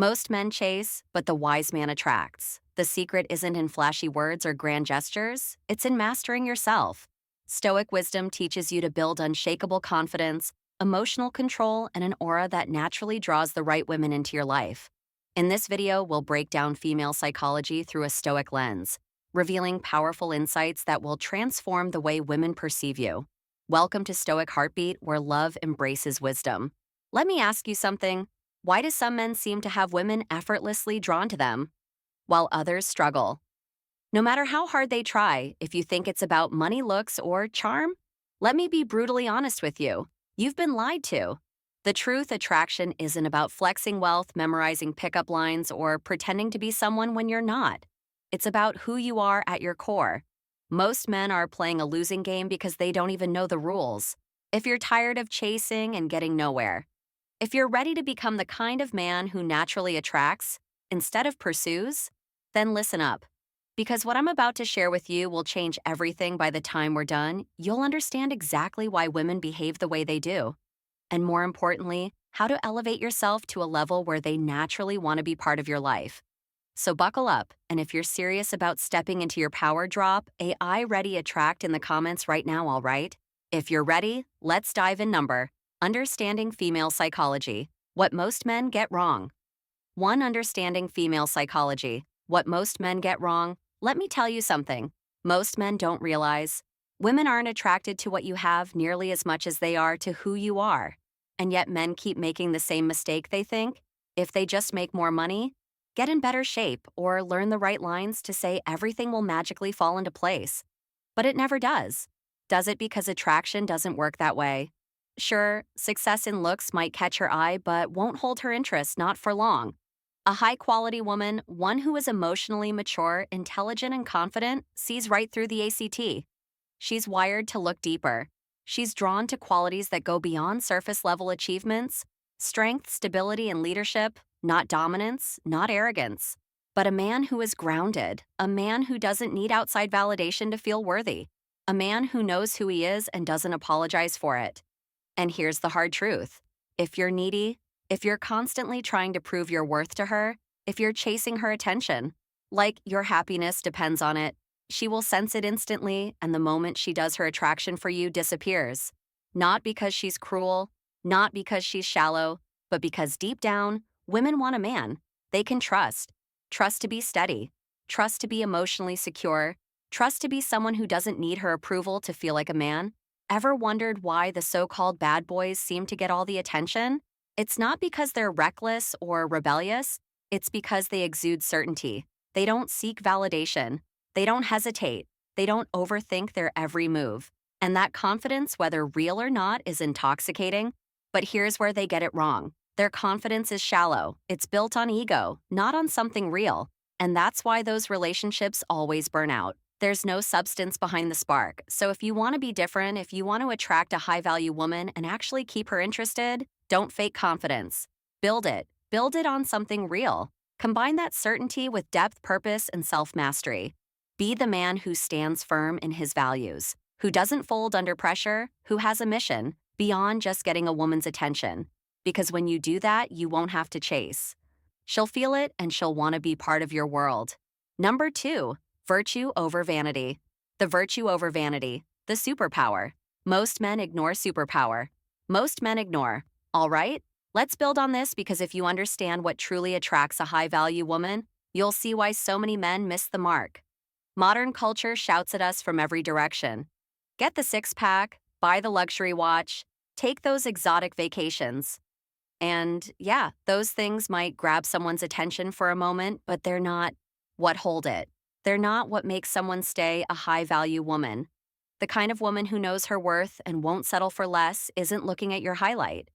Most men chase, but the wise man attracts. The secret isn't in flashy words or grand gestures, it's in mastering yourself. Stoic wisdom teaches you to build unshakable confidence, emotional control, and an aura that naturally draws the right women into your life. In this video, we'll break down female psychology through a Stoic lens, revealing powerful insights that will transform the way women perceive you. Welcome to Stoic Heartbeat, where love embraces wisdom. Let me ask you something. Why do some men seem to have women effortlessly drawn to them, while others struggle? No matter how hard they try, if you think it's about money, looks, or charm, let me be brutally honest with you. You've been lied to. The truth attraction isn't about flexing wealth, memorizing pickup lines, or pretending to be someone when you're not. It's about who you are at your core. Most men are playing a losing game because they don't even know the rules. If you're tired of chasing and getting nowhere, if you're ready to become the kind of man who naturally attracts instead of pursues, then listen up. Because what I'm about to share with you will change everything by the time we're done. You'll understand exactly why women behave the way they do. And more importantly, how to elevate yourself to a level where they naturally want to be part of your life. So buckle up, and if you're serious about stepping into your power, drop a I ready attract in the comments right now, all right? If you're ready, let's dive in. Understanding female psychology. What most men get wrong. 1. Understanding female psychology. What most men get wrong. Let me tell you something. Most men don't realize. Women aren't attracted to what you have nearly as much as they are to who you are. And yet men keep making the same mistake. They think, if they just make more money, get in better shape, or learn the right lines to say, everything will magically fall into place. But it never does. Does it? Because attraction doesn't work that way. Sure, success in looks might catch her eye, but won't hold her interest, not for long. A high-quality woman, one who is emotionally mature, intelligent, and confident, sees right through the ACT. She's wired to look deeper. She's drawn to qualities that go beyond surface-level achievements: strength, stability, and leadership, not dominance, not arrogance. But a man who is grounded, a man who doesn't need outside validation to feel worthy, a man who knows who he is and doesn't apologize for it. And here's the hard truth. If you're needy, if you're constantly trying to prove your worth to her, if you're chasing her attention, like your happiness depends on it, she will sense it instantly, and the moment she does, her attraction for you disappears. Not because she's cruel, not because she's shallow, but because deep down, women want a man they can trust. Trust to be steady, trust to be emotionally secure, trust to be someone who doesn't need her approval to feel like a man. Ever wondered why the so-called bad boys seem to get all the attention? It's not because they're reckless or rebellious. It's because they exude certainty. They don't seek validation. They don't hesitate. They don't overthink their every move. And that confidence, whether real or not, is intoxicating. But here's where they get it wrong. Their confidence is shallow. It's built on ego, not on something real. And that's why those relationships always burn out. There's no substance behind the spark. So if you want to be different, if you want to attract a high-value woman and actually keep her interested, don't fake confidence. Build it. Build it on something real. Combine that certainty with depth, purpose, and self-mastery. Be the man who stands firm in his values, who doesn't fold under pressure, who has a mission beyond just getting a woman's attention. Because when you do that, you won't have to chase. She'll feel it, and she'll want to be part of your world. 2. Virtue over vanity. The virtue over vanity, the superpower. Most men ignore superpower. Most men ignore. All right? Let's build on this, because if you understand what truly attracts a high-value woman, you'll see why so many men miss the mark. Modern culture shouts at us from every direction. Get the six-pack, buy the luxury watch, take those exotic vacations. And yeah, those things might grab someone's attention for a moment, but they're not what hold it. They're not what makes someone stay a high-value woman. The kind of woman who knows her worth and won't settle for less isn't looking at your highlight.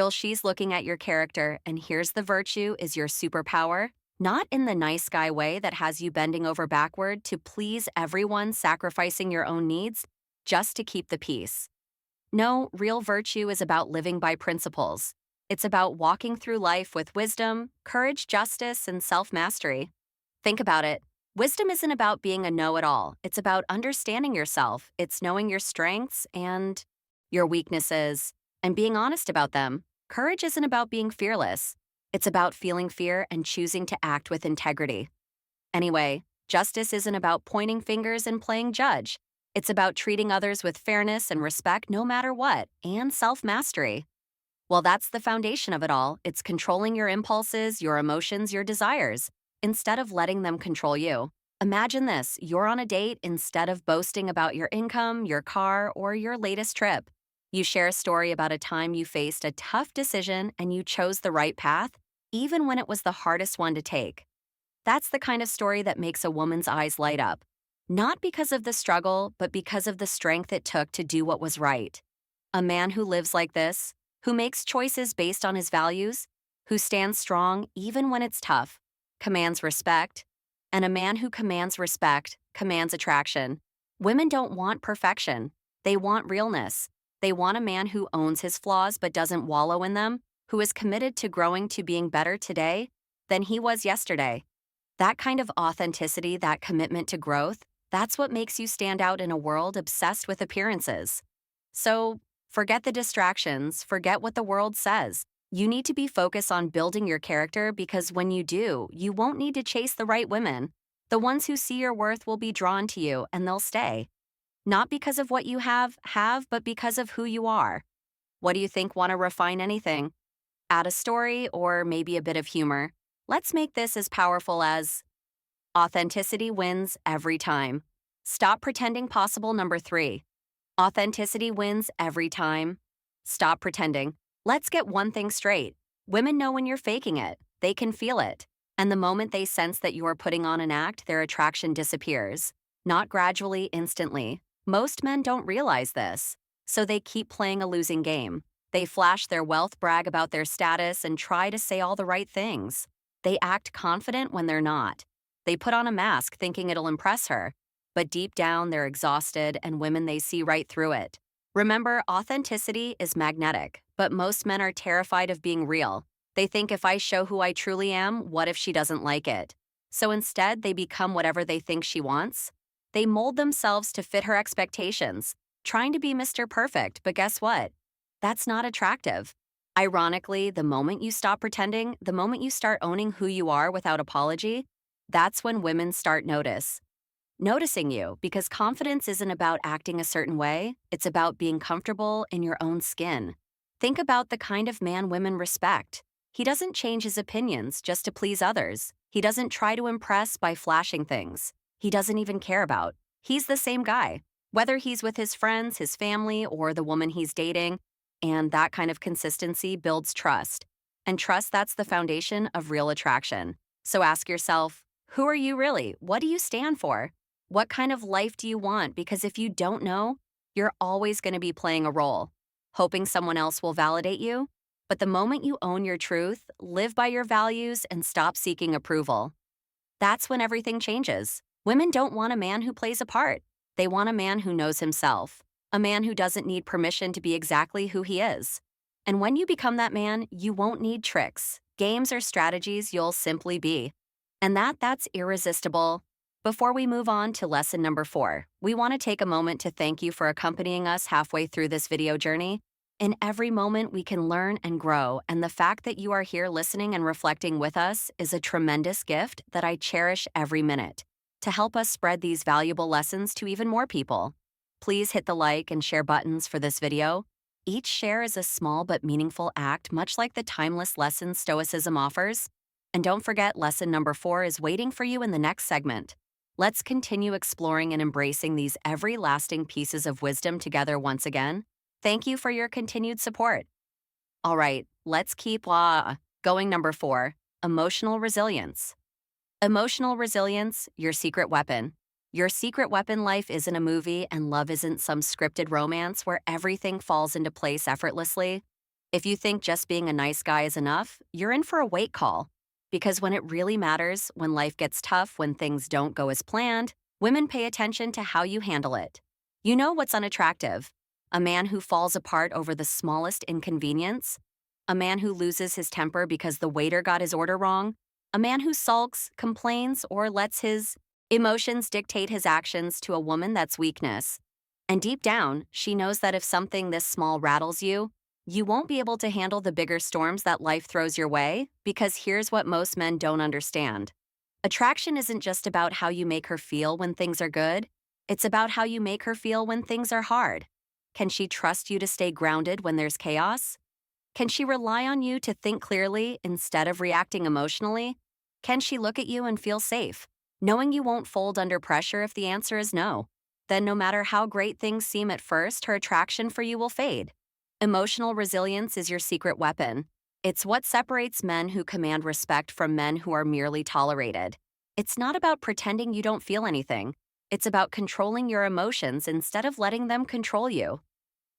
She's looking at your character, and here's the virtue is your superpower, not in the nice guy way that has you bending over backward to please everyone, sacrificing your own needs just to keep the peace. No, real virtue is about living by principles. It's about walking through life with wisdom, courage, justice, and self-mastery. Think about it. Wisdom isn't about being a know-it-all. It's about understanding yourself. It's knowing your strengths and your weaknesses and being honest about them. Courage isn't about being fearless. It's about feeling fear and choosing to act with integrity. Anyway, justice isn't about pointing fingers and playing judge. It's about treating others with fairness and respect no matter what, and self mastery. Well, that's the foundation of it all. It's controlling your impulses, your emotions, your desires, instead of letting them control you. Imagine this: you're on a date. Instead of boasting about your income, your car, or your latest trip, you share a story about a time you faced a tough decision and you chose the right path, even when it was the hardest one to take. That's the kind of story that makes a woman's eyes light up. Not because of the struggle, but because of the strength it took to do what was right. A man who lives like this, who makes choices based on his values, who stands strong even when it's tough, commands respect. And a man who commands respect commands attraction. Women don't want perfection. They want realness. They want a man who owns his flaws but doesn't wallow in them, who is committed to growing to being better today than he was yesterday. That kind of authenticity, that commitment to growth, that's what makes you stand out in a world obsessed with appearances. So, forget the distractions, forget what the world says. You need to be focused on building your character, because when you do, you won't need to chase the right women. The ones who see your worth will be drawn to you and they'll stay. Not because of what you have, but because of who you are. What do you think? Want to refine anything? Add a story or maybe a bit of humor. Let's make this as powerful as authenticity wins every time. Stop pretending possible. Number 3. Authenticity wins every time. Stop pretending. Let's get one thing straight. Women know when you're faking it. They can feel it. And the moment they sense that you are putting on an act, their attraction disappears. Not gradually, instantly. Most men don't realize this, so they keep playing a losing game. They flash their wealth, brag about their status, and try to say all the right things. They act confident when they're not. They put on a mask thinking it'll impress her, but deep down they're exhausted, and women, they see right through it. Remember, authenticity is magnetic, but most men are terrified of being real. They think, if I show who I truly am, what if she doesn't like it? So instead, they become whatever they think she wants. They mold themselves to fit her expectations, trying to be Mr. Perfect, but guess what? That's not attractive. Ironically, the moment you stop pretending, the moment you start owning who you are without apology, that's when women start noticing you, because confidence isn't about acting a certain way, it's about being comfortable in your own skin. Think about the kind of man women respect. He doesn't change his opinions just to please others. He doesn't try to impress by flashing things he doesn't even care about. He's the same guy, whether he's with his friends, his family, or the woman he's dating. And that kind of consistency builds trust. And trust, that's the foundation of real attraction. So ask yourself, who are you really? What do you stand for? What kind of life do you want? Because if you don't know, you're always going to be playing a role, hoping someone else will validate you. But the moment you own your truth, live by your values, and stop seeking approval, that's when everything changes. Women don't want a man who plays a part. They want a man who knows himself, a man who doesn't need permission to be exactly who he is. And when you become that man, you won't need tricks, games, or strategies. You'll simply be. And that's irresistible. Before we move on to lesson number 4, we want to take a moment to thank you for accompanying us halfway through this video journey. In every moment, we can learn and grow, and the fact that you are here listening and reflecting with us is a tremendous gift that I cherish every minute. To help us spread these valuable lessons to even more people, please hit the like and share buttons for this video. Each share is a small but meaningful act, much like the timeless lessons Stoicism offers. And don't forget, lesson number 4 is waiting for you in the next segment. Let's continue exploring and embracing these everlasting pieces of wisdom together once again. Thank you for your continued support. All right, let's keep going. Number 4, emotional resilience. Emotional resilience, your secret weapon. Your secret weapon: life isn't a movie, and love isn't some scripted romance where everything falls into place effortlessly. If you think just being a nice guy is enough, you're in for a wake call. Because when it really matters, when life gets tough, when things don't go as planned, women pay attention to how you handle it. You know what's unattractive? A man who falls apart over the smallest inconvenience. A man who loses his temper because the waiter got his order wrong. A man who sulks, complains, or lets his emotions dictate his actions. To a woman, that's weakness. And deep down, she knows that if something this small rattles you, You won't be able to handle the bigger storms that life throws your way because here's what most men don't understand. Attraction isn't just about how you make her feel when things are good, it's about how you make her feel when things are hard. Can she trust you to stay grounded when there's chaos? Can she rely on you to think clearly instead of reacting emotionally? Can she look at you and feel safe, knowing you won't fold under pressure if the answer is no? Then, no matter how great things seem at first, her attraction for you will fade. Emotional resilience is your secret weapon. It's what separates men who command respect from men who are merely tolerated. It's not about pretending you don't feel anything. It's about controlling your emotions instead of letting them control you.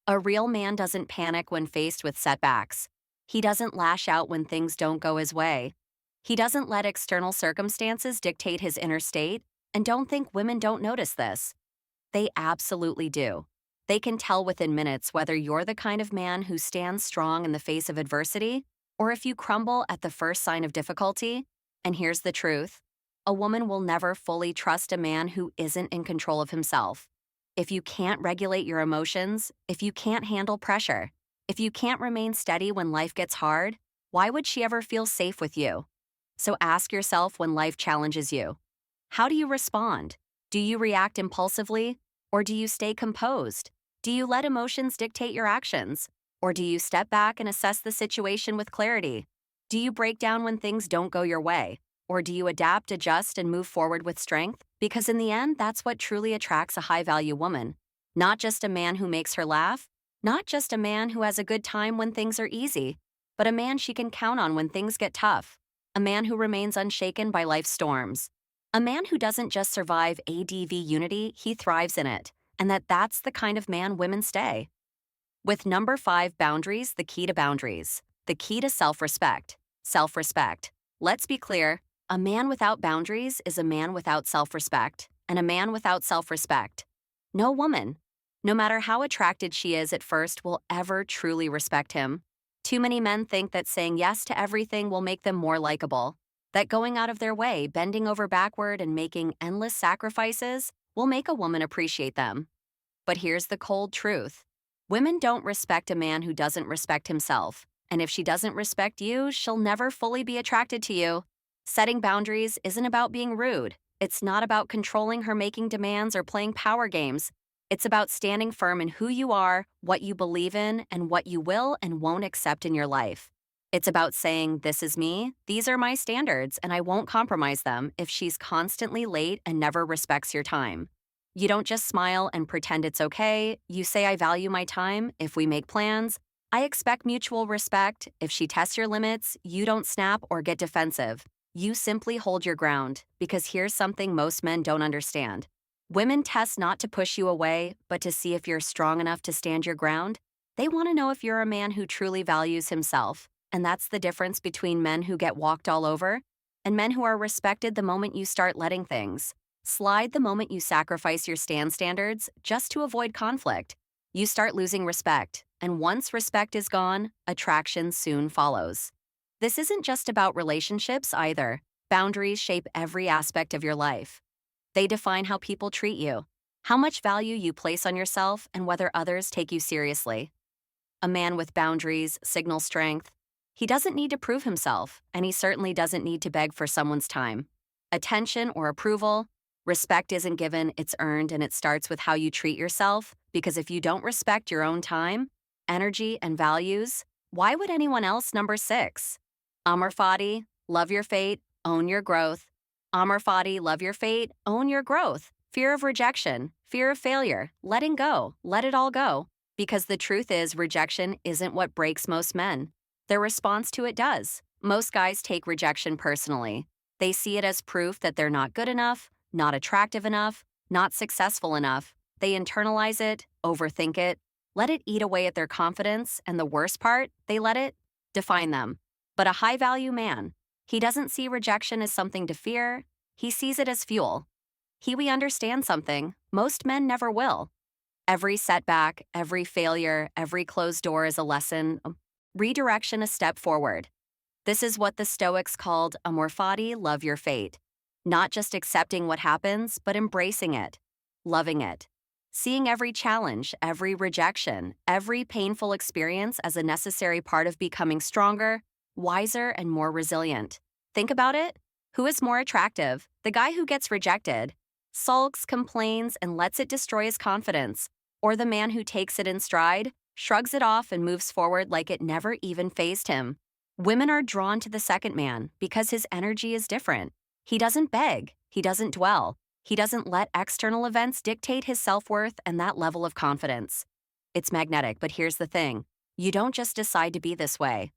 A real man doesn't panic when faced with setbacks. He doesn't lash out when things don't go his way. He doesn't let external circumstances dictate his inner state, and don't think women don't notice this. They absolutely do. They can tell within minutes whether you're the kind of man who stands strong in the face of adversity, or if you crumble at the first sign of difficulty. And here's the truth. A woman will never fully trust a man who isn't in control of himself. If you can't regulate your emotions, if you can't handle pressure, if you can't remain steady when life gets hard, why would she ever feel safe with you? So ask yourself when life challenges you. How do you respond? Do you react impulsively, or do you stay composed? Do you let emotions dictate your actions, or do you step back and assess the situation with clarity? Do you break down when things don't go your way, or do you adapt, adjust, and move forward with strength? Because in the end, that's what truly attracts a high-value woman. Not just a man who makes her laugh, not just a man who has a good time when things are easy, but a man she can count on when things get tough. A man who remains unshaken by life's storms. A man who doesn't just survive ADV unity, he thrives in it. And that's the kind of man women stay. With number 5, boundaries, the key to boundaries. The key to self-respect. Self-respect. Let's be clear, a man without boundaries is a man without self-respect, and a man without self-respect. No woman, no matter how attracted she is at first, will ever truly respect him. Too many men think that saying yes to everything will make them more likable, that going out of their way, bending over backward, and making endless sacrifices will make a woman appreciate them. But here's the cold truth. Women don't respect a man who doesn't respect himself, and if she doesn't respect you, she'll never fully be attracted to you. Setting boundaries isn't about being rude. It's not about controlling her, making demands, or playing power games. It's about standing firm in who you are, what you believe in, and what you will and won't accept in your life. It's about saying, this is me, these are my standards, and I won't compromise them if she's constantly late and never respects your time. You don't just smile and pretend it's okay. You say, I value my time if we make plans. I expect mutual respect. If she tests your limits, you don't snap or get defensive. You simply hold your ground, because here's something most men don't understand. Women test not to push you away, but to see if you're strong enough to stand your ground. They want to know if you're a man who truly values himself. And that's the difference between men who get walked all over and men who are respected the moment you start letting things slide, the moment you sacrifice your standards just to avoid conflict. You start losing respect, and once respect is gone, attraction soon follows. This isn't just about relationships either. Boundaries shape every aspect of your life. They define how people treat you, how much value you place on yourself, and whether others take you seriously. A man with boundaries signals strength. He doesn't need to prove himself, and he certainly doesn't need to beg for someone's time, attention, or approval. Respect isn't given, it's earned, and it starts with how you treat yourself, because if you don't respect your own time, energy, and values, why would anyone else? Number 6. Amor fati, love your fate, own your growth. Amor fati, love your fate, own your growth. Fear of rejection, fear of failure, letting go, let it all go. Because the truth is, rejection isn't what breaks most men. Their response to it does. Most guys take rejection personally. They see it as proof that they're not good enough, not attractive enough, not successful enough. They internalize it, overthink it, let it eat away at their confidence, and the worst part, they let it define them. But a high-value man, he doesn't see rejection as something to fear. He sees it as fuel. We understand something most men never will. Every setback, every failure, every closed door is a lesson, redirection, a step forward. This is what the Stoics called amor fati, love your fate. Not just accepting what happens, but embracing it, loving it. seeing every challenge, every rejection, every painful experience as a necessary part of becoming stronger, wiser, and more resilient. Think about it. Who is more attractive? The guy who gets rejected, sulks, complains, and lets it destroy his confidence, or the man who takes it in stride, shrugs it off, and moves forward like it never even fazed him? Women are drawn to the second man because his energy is different. He doesn't beg, he doesn't dwell. He doesn't let external events dictate his self-worth and that level of confidence. It's magnetic, but here's the thing. You don't just decide to be this way.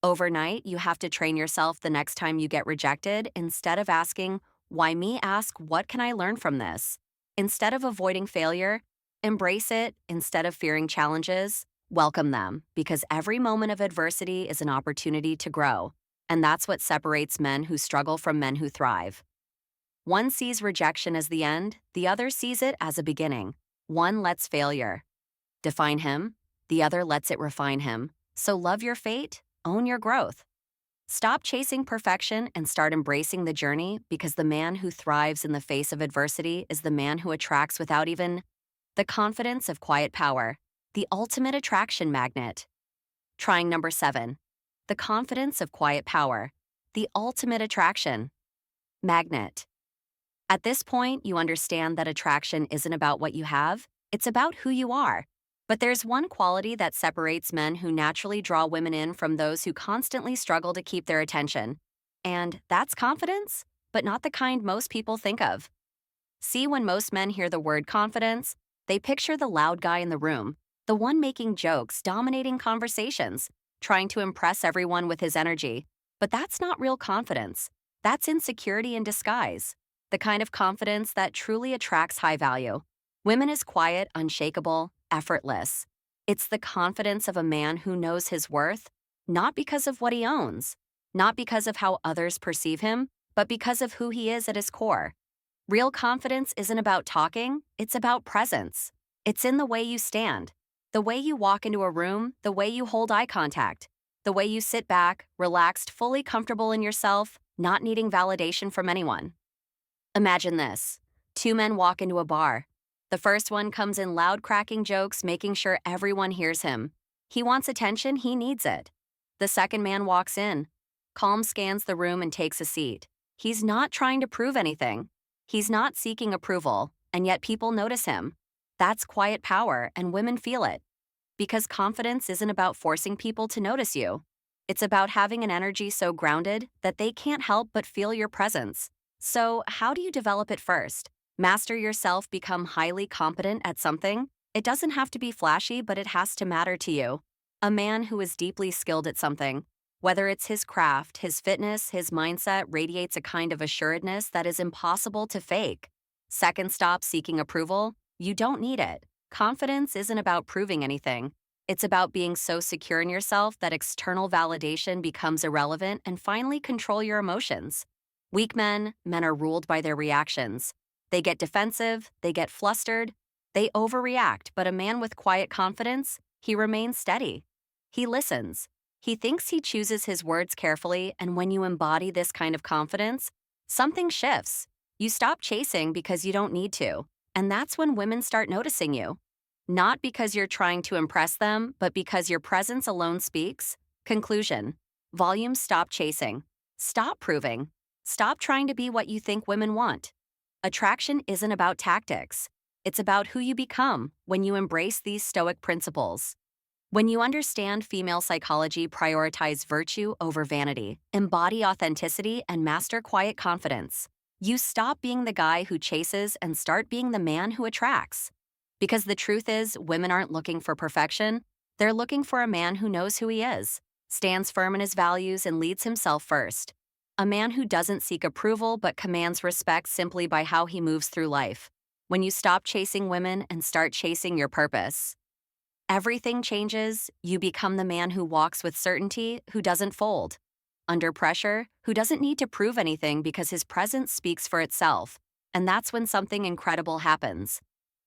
Overnight, you have to train yourself the next time you get rejected. Instead of asking, why me, ask, what can I learn from this? Instead of avoiding failure, embrace it. Instead of fearing challenges, welcome them, because every moment of adversity is an opportunity to grow. And that's what separates men who struggle from men who thrive. One sees rejection as the end, the other sees it as a beginning. One lets failure define him, the other lets it refine him. So love your fate, own your growth. Stop chasing perfection and start embracing the journey, because the man who thrives in the face of adversity is the man who attracts without even the confidence of quiet power, the ultimate attraction magnet. Trying number 7. The confidence of quiet power, the ultimate attraction magnet. At this point, you understand that attraction isn't about what you have, it's about who you are. But there's one quality that separates men who naturally draw women in from those who constantly struggle to keep their attention. And that's confidence, but not the kind most people think of. See, when most men hear the word confidence, they picture the loud guy in the room, the one making jokes, dominating conversations, trying to impress everyone with his energy. But that's not real confidence. That's insecurity in disguise. The kind of confidence that truly attracts high value. Women is quiet, unshakable, effortless. It's the confidence of a man who knows his worth, not because of what he owns, not because of how others perceive him, but because of who he is at his core. Real confidence isn't about talking, it's about presence. It's in the way you stand, the way you walk into a room, the way you hold eye contact, the way you sit back, relaxed, fully comfortable in yourself, not needing validation from anyone. Imagine this. 2 men walk into a bar. The first one comes in loud, cracking jokes, making sure everyone hears him. He wants attention, he needs it. The second man walks in, calm, scans the room, and takes a seat. He's not trying to prove anything. He's not seeking approval, and yet people notice him. That's quiet power, and women feel it. Because confidence isn't about forcing people to notice you. It's about having an energy so grounded that they can't help but feel your presence. So, how do you develop it first? Master yourself, become highly competent at something? It doesn't have to be flashy, but it has to matter to you. A man who is deeply skilled at something, whether it's his craft, his fitness, his mindset, radiates a kind of assuredness that is impossible to fake. Second, stop seeking approval. You don't need it. Confidence isn't about proving anything. It's about being so secure in yourself that external validation becomes irrelevant, and finally control your emotions. Weak men are ruled by their reactions. They get defensive, they get flustered, they overreact. But a man with quiet confidence, he remains steady. He listens. He thinks, he chooses his words carefully, and when you embody this kind of confidence, something shifts. You stop chasing because you don't need to, and that's when women start noticing you. Not because you're trying to impress them, but because your presence alone speaks. Conclusion. Volume. Stop chasing. Stop proving. Stop trying to be what you think women want. Attraction isn't about tactics. It's about who you become when you embrace these Stoic principles. When you understand female psychology, prioritize virtue over vanity, embody authenticity, and master quiet confidence, you stop being the guy who chases and start being the man who attracts. Because the truth is, women aren't looking for perfection. They're looking for a man who knows who he is, stands firm in his values, and leads himself first. A man who doesn't seek approval but commands respect simply by how he moves through life. When you stop chasing women and start chasing your purpose, everything changes. You become the man who walks with certainty, who doesn't fold under pressure, who doesn't need to prove anything because his presence speaks for itself. And that's when something incredible happens.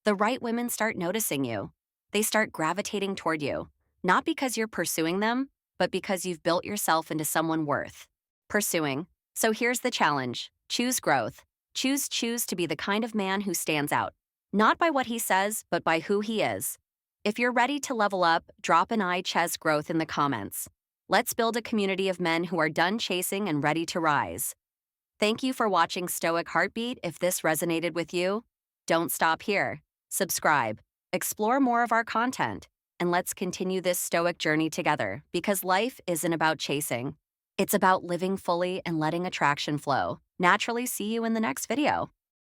The right women start noticing you. They start gravitating toward you, not because you're pursuing them, but because you've built yourself into someone worth pursuing. So here's the challenge. Choose growth. Choose to be the kind of man who stands out. Not by what he says, but by who he is. If you're ready to level up, drop an I chest growth in the comments. Let's build a community of men who are done chasing and ready to rise. Thank you for watching Stoic Heartbeat. If this resonated with you, don't stop here. Subscribe, explore more of our content, and let's continue this Stoic journey together because life isn't about chasing. It's about living fully and letting attraction flow. Naturally, see you in the next video.